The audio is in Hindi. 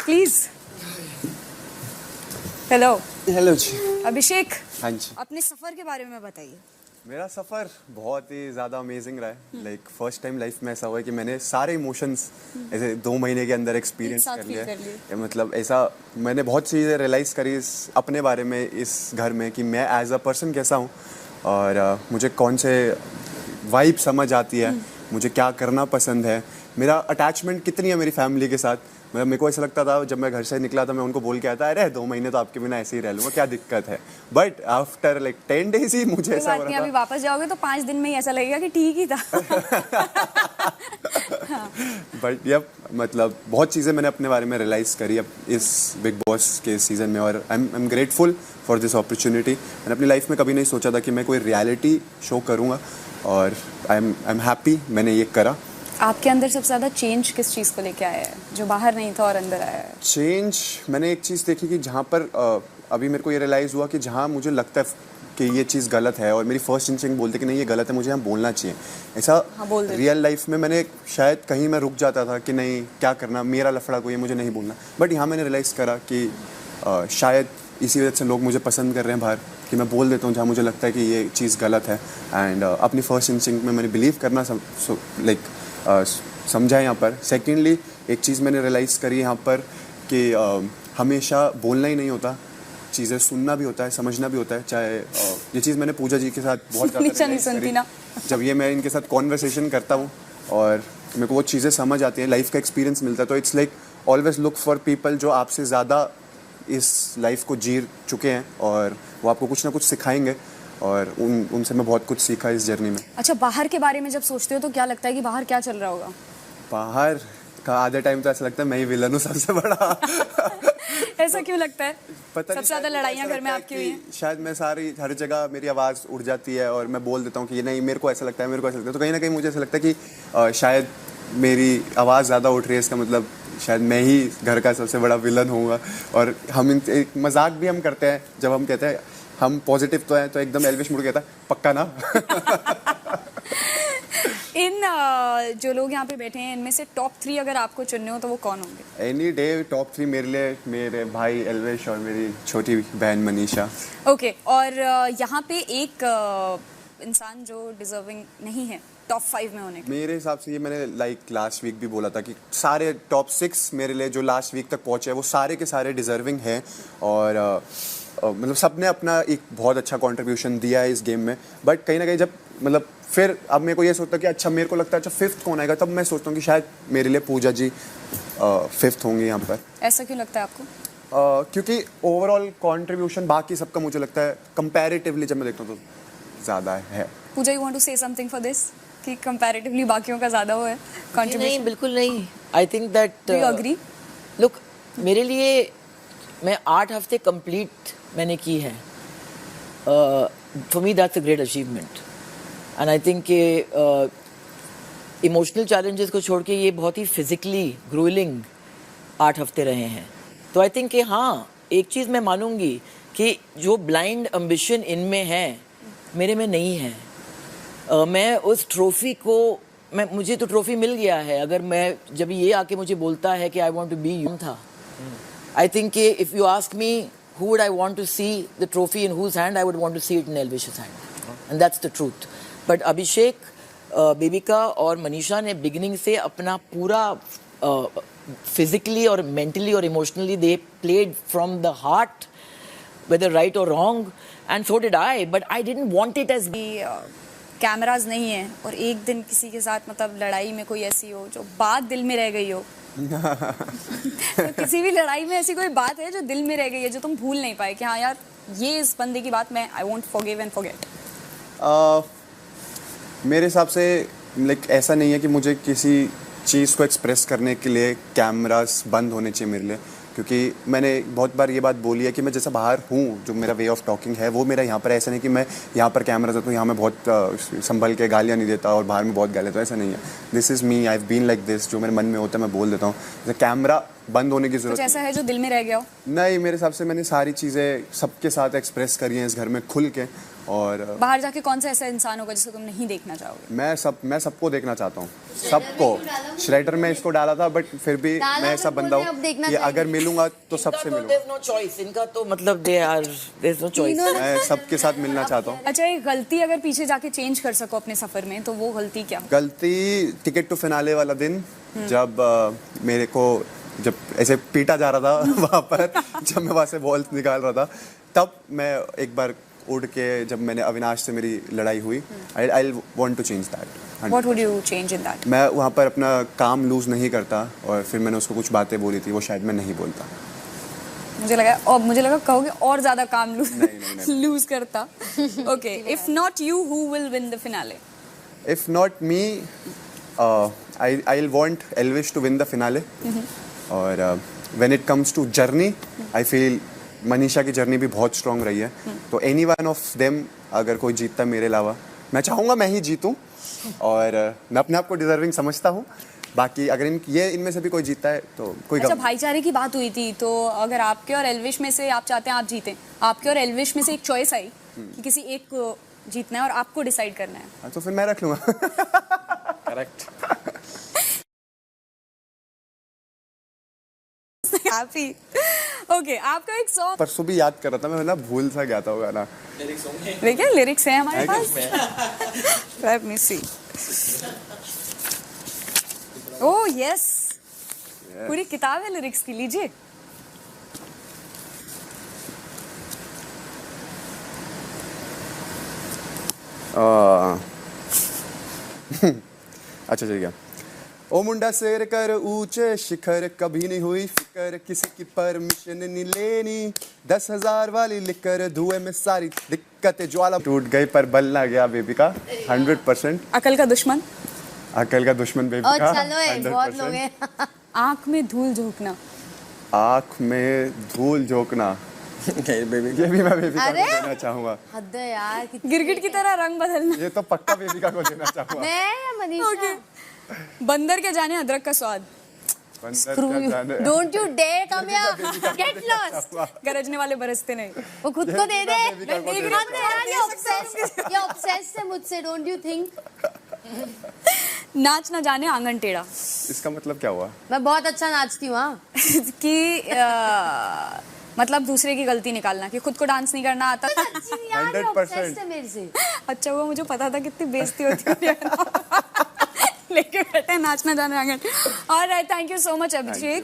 प्लीज। हेलो। हेलो जी। अभिषेक, हाँ जी। अपने सफर के बारे में बताइए। मेरा सफ़र बहुत ही ज़्यादा अमेजिंग रहा है। लाइक फर्स्ट टाइम लाइफ में ऐसा हुआ है कि मैंने सारे इमोशंस ऐसे 2 महीने के अंदर एक्सपीरियंस कर लिए। मतलब ऐसा मैंने बहुत सी चीज़ें रियलाइज़ करी इस अपने बारे में, इस घर में, कि मैं एज अ पर्सन कैसा हूँ और मुझे कौन से वाइब समझ आती है, मुझे क्या करना पसंद है, मेरा अटैचमेंट कितनी है मेरी फैमिली के साथ। मतलब मेरे को ऐसा लगता था जब मैं घर से निकला था, मैं उनको बोल के आता, अरे 2 महीने तो आपके बिना ऐसे ही रह लूँगा, क्या दिक्कत है। बट आफ्टर लाइक 10 डेज ही मुझे ऐसा हो रहा था। अभी वापस जाओगे तो 5 दिन में ही ऐसा लगेगा कि ठीक ही था। बट यप, मतलब बहुत चीज़ें मैंने अपने बारे में रियलाइज़ करी अब इस बिग बॉस के सीज़न में, और I am grateful for this opportunity. मैंने अपनी लाइफ में कभी नहीं सोचा था कि मैं कोई रियलिटी शो करूँगा, और आई एम हैप्पी मैंने ये करा। आपके अंदर सबसे ज़्यादा चेंज किस चीज़ को लेके आया है जो बाहर नहीं था और अंदर आया है? चेंज मैंने एक चीज़ देखी कि जहाँ पर अभी मेरे को ये रियलाइज़ हुआ कि जहाँ मुझे लगता है कि ये चीज़ गलत है और मेरी फर्स्ट इंस्टिंक्ट बोलते कि नहीं ये गलत है, मुझे यहाँ बोलना चाहिए, ऐसा रियल लाइफ में मैंने शायद कहीं मैं रुक जाता था कि नहीं क्या करना, मेरा लफड़ा कोई है, मुझे नहीं बोलना। बट यहाँ मैंने रियलाइज़ करा कि शायद इसी वजह से लोग मुझे पसंद कर रहे हैं बाहर, कि मैं बोल देता हूँ जहाँ मुझे लगता है कि ये चीज़ गलत है। एंड अपनी फर्स्ट इंस्टिंक्ट में मैंने बिलीव करना समझा यहाँ पर। सेकेंडली एक चीज़ मैंने रियलाइज़ करी यहाँ पर कि हमेशा बोलना ही नहीं होता, चीज़ें सुनना भी होता है, समझना भी होता है। चाहे ये चीज़ मैंने पूजा जी के साथ बहुत ज़्यादा नहीं सुनती ना। जब ये मैं इनके साथ कॉन्वर्सेशन करता हूँ और मेरे को वो चीज़ें समझ आती हैं, लाइफ का एक्सपीरियंस मिलता है, तो it's like always look for people जो आपसे ज़्यादा इस लाइफ को जी चुके हैं और वो आपको कुछ ना कुछ सिखाएंगे, और उनसे मैं बहुत कुछ सीखा इस जर्नी में। अच्छा, बाहर के बारे में जब सोचते हो तो क्या लगता है कि बाहर क्या चल रहा होगा? बाहर का आधे टाइम तो ऐसा लगता है मैं ही विलन हूँ सबसे बड़ा। ऐसा क्यों लगता है? पता सबसे ज्यादा लड़ाइयाँ घर में आपकी हुई हैं? शायद मैं हर जगह मेरी आवाज़ उड़ जाती है और मैं बोल देता हूँ कि ये नहीं, मेरे को ऐसा लगता है, मेरे को ऐसा लगता है, तो कहीं ना कहीं मुझे ऐसा लगता है कि शायद मेरी आवाज़ ज़्यादा उठ रही है, इसका मतलब शायद मैं ही घर का सबसे बड़ा विलन होऊंगा। और हम एक मजाक भी हम करते हैं, जब हम कहते हैं हम पॉजिटिव तो हैं, तो एकदम एल्विश मुड़ कहता है पक्का ना। इन जो लोग यहाँ पे बैठे हैं इनमें से टॉप 3 अगर आपको चुनने हो तो वो कौन होंगे? एनी डे टॉप 3 मेरे लिए मेरे भाई एल्विश और मेरी छोटी बहन मनीषा। ओके, और यहाँ पे एक इंसान जो डिजर्विंग नहीं है टॉप 5 में होने के? मेरे हिसाब से ये मैंने लाइक लास्ट वीक भी बोला था कि सारे टॉप 6 मेरे लिए जो लास्ट वीक तक पहुंचे हैं वो सारे के सारे डिजर्विंग हैं, और मतलब सब ने अपना एक बहुत अच्छा कंट्रीब्यूशन दिया है इस गेम में। बट कहीं ना कहीं जब मतलब फिर अब मेरे को ये सोचता कि अच्छा मेरे को लगता है अच्छा 5th कौन आएगा, तब मैं सोचता हूँ कि शायद मेरे लिए पूजा जी 5th होंगे यहाँ पर। ऐसा क्यों लगता है आपको? क्योंकि ओवरऑल कंट्रीब्यूशन बाकी सबका मुझे लगता है कंपैरेटिवली जब मैं देखता हूँ तो ज़्यादा है। Puja, you want to say something for this कि कंपैरेटिवली बाकियों का ज़्यादा हो है कंट्रीब्यूशन? नहीं, बिल्कुल नहीं। I think that do you agree? Look, मेरे लिए मैं 8 हफ्ते कंप्लीट मैंने की है। For me that's a great achievement, and I think कि इमोशनल चैलेंजेस को छोड़ के ये बहुत ही फिजिकली ग्रोइलिंग 8 हफ्ते रहे हैं। तो आई थिंक कि हाँ, एक चीज़ मैं मानूंगी कि जो ब्लाइंड एम्बिशन इनमें है मेरे में नहीं है। मैं उस ट्रॉफी को मुझे तो ट्रॉफी मिल गया है। अगर मैं जब ये आके मुझे बोलता है कि I want to be you था, आई थिंक कि if you ask me who would I want to see the trophy in whose hand, I would want to see it in Elvish's hand, and that's the truth. But अभिषेक, बेबिका और मनीषा ने बिगिनिंग से अपना पूरा फिजिकली और मेंटली और emotionally they played from the heart, whether right or wrong, and so did I, but I didn't want it as cameras नहीं है और एक दिन किसी के साथ मतलब लड़ाई में कोई ऐसी हो जो बात दिल में रह गई हो। तो किसी भी लड़ाई में ऐसी कोई बात है जो दिल में रह गई है, जो तुम भूल नहीं पाए कि हाँ यार ये इस बंदे की बात मैं I won't forgive and forget? मेरे हिसाब से लाइक ऐसा नहीं है कि मुझे किसी चीज़ को एक्सप्रेस करने के लिए कैमरास बंद होने चाहिए मेरे लिए, क्योंकि मैंने बहुत बार ये बात बोली है कि मैं जैसा बाहर हूँ, जो मेरा वे ऑफ टॉकिंग है वो मेरा यहाँ पर ऐसा नहीं कि मैं यहाँ पर कैमरा जाता हूँ, यहाँ मैं बहुत संभल के गालियाँ नहीं देता और बाहर में बहुत गाली देता हूँ, ऐसा नहीं है। This is me, I have been like this. जो मेरे मन में होता है मैं बोल देता हूँ। जैसे कैमरा बंद होने की कुछ जरूरत ऐसा है जो दिल में रह गया हो? नहीं। मेरे हिसाब से मैंने सारी चीज़ें सबके साथ एक्सप्रेस करी हैं इस घर में खुल के। और बाहर जाके कौन सा ऐसा इंसान होगा जिसे तुम नहीं देखना चाहोगे? मैं सबको देखना चाहता हूँ, सबको। श्रेडर में इसको डाला था, बट फिर भी मैं ऐसा बंदा हूँ कि अगर मिलूंगा तो सबसे मिलूंगा। there's no choice. इनका तो मतलब there's no choice. मैं सबके साथ मिलना चाहता हूँ। अच्छा, एक गलती अगर पीछे जाके चेंज कर सको अपने सफर में, तो वो गलती क्या? गलती टिकट टू फिनाले वाला दिन, जब मेरे को जब ऐसे पीटा जा रहा था वहाँ पर, जब मैं वहाँ से बॉल निकाल रहा था, तब मैं एक बार उड़ के, जब मैंने अविनाश से मेरी लड़ाई हुई, I want to change that. What would you change in that? मैं वहाँ पर अपना काम लूज नहीं करता, और फिर मैंने उसको कुछ बातें बोली थी, वो शायद मैं नहीं बोलता। मुझे लगा कहोगे और ज्यादा काम नहीं। लूज करता। Okay, if not you, who will win the finale? If not me, I'll want Elvish to win the finale. और when it comes to journey, I feel Manisha की जर्नी भी बहुत स्ट्रॉन्ग रही है। तो एनी वन ऑफ देम अगर कोई जीतता मेरे अलावा, मैं चाहूँगा मैं ही जीतूँ, और मैं अपने आप को डिजर्विंग समझता हूँ। बाकी अगर इनमें से भी कोई जीतता है तो कोई अच्छा, भाईचारे की बात हुई थी, तो अगर आपके और एल्विश में से आप चाहते हैं आप जीतें, आपके और एल्विश में से एक चॉइस आई कि किसी एक को जीतना है और आपको डिसाइड करना है, तो फिर मैं रख लूँगा। Correct. हैप्पी। ओके, आपका एक सॉन्ग परसों भी याद कर रहा था मैं, ना भूल सा गया था वो गाना। देखिए, लिरिक्स हैं हमारे पास। लेट मी सी। ओह यस, पूरी किताब है लिरिक्स की, लीजिए। अच्छा चल गया। ओ मुंडा शेर कर ऊंचे शिखर, कभी नहीं हुई फिकर, किसी की परमिशन नहीं लेनी, 10,000 वाली लिकर, धुएं में सारी दिक्कतें ज्वाला टूट गई पर बल ना गया बेबी का 100%। अकल का दुश्मन, अकल का दुश्मन बेबी का चलो बहुत लोग 100%। हैं। आंख में धूल झोंकना, आँख में धूल झोंकना, ये भी मैं बेबी का को देना चाहूंगा। हद है यार, गिरगिट की तरह रंग बदलना, ये तो पक्का बेबी का को देना चाहूंगा। मैं या मनीषा? बंदर के जाने अदरक का स्वाद, don't you dare come here, get lost. गरजने वाले बरसते नहीं। वो खुद को दे दे। बेबी का को ये देना ऑब्सेस्ड है मुझसे, डोंट यू थिंक? नाच ना जाने आंगन टेढ़ा, इसका मतलब क्या हुआ? मैं बहुत अच्छा नाचती हूँ। हाँ, कि मतलब दूसरे की गलती निकालना, कि खुद को डांस नहीं करना आता। 100% है मेरे से। अच्छा हुआ मुझे पता था कितनी बेइज्जती होती है। लेके बैठे नाचना जाने आंगन। Alright, thank you so much Abhishek.